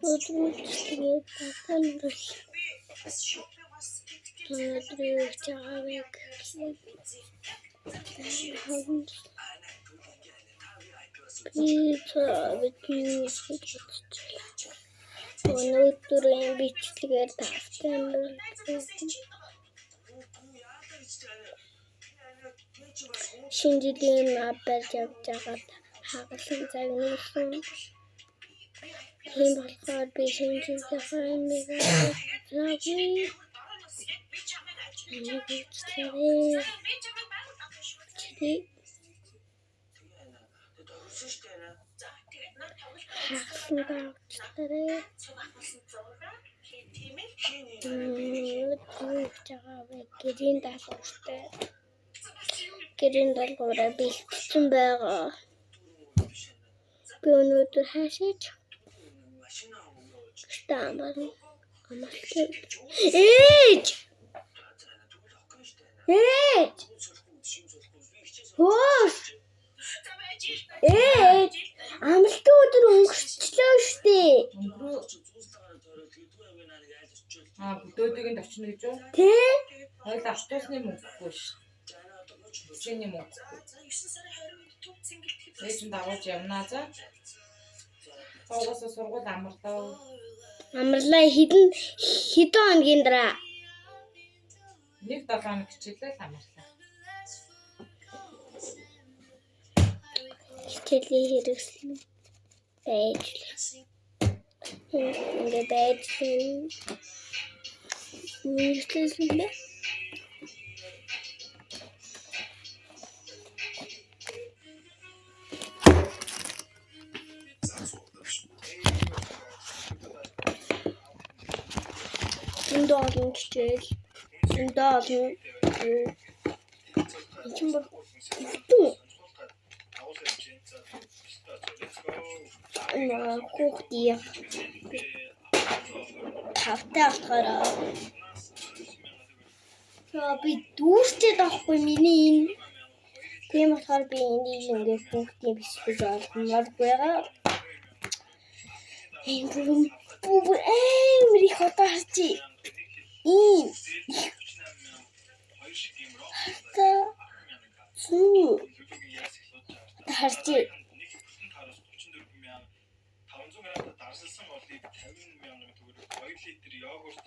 Өдрөөлөлтөд татамрал өнөөдрийн цагааг өнөөдрийн бичлэгээр татамрал шинжилгээ барьж авч байгаад хагалсан загнуулсан. Тийм болохоор би шинжилгээ гэрийн даалгавраа бэлтгэсэн байгаа. Би өнөөдөр хаашаач амартай. Ээж! Хөөс! Ээж! Амралтын өдөр өнгөрчлөө штэ. Бүдөөдийг нь очно гэж үү? Тий? Хоёул автобусны мөнгөгүй ш. Бүсэний мөнгөгүй. Ээж нь дагуулж явнаа за. Цоогоос сургууль амарлаа. Амарлаа хэдэн хоногийн дараа? 1-7 хоног хичээлээ амарлаа. Хичээлийн хэрэгслэн байж. Ингээ байж. Нийтлэлсэн бэ? Эндоолын хичээл. Эндоолын ичмэр хүүхдийн тавтай болохоор би дүүрчээд авахгүй миний энэ. Тийм болохоор би энийг ингээд хүүхдийн бишбэж олгомоор байгаа. Энэ бүр амар их одоо харчи. Ийм харчи. 500 грамм дарсалсан олыг 50,000 төгрөг 2 литр йогурт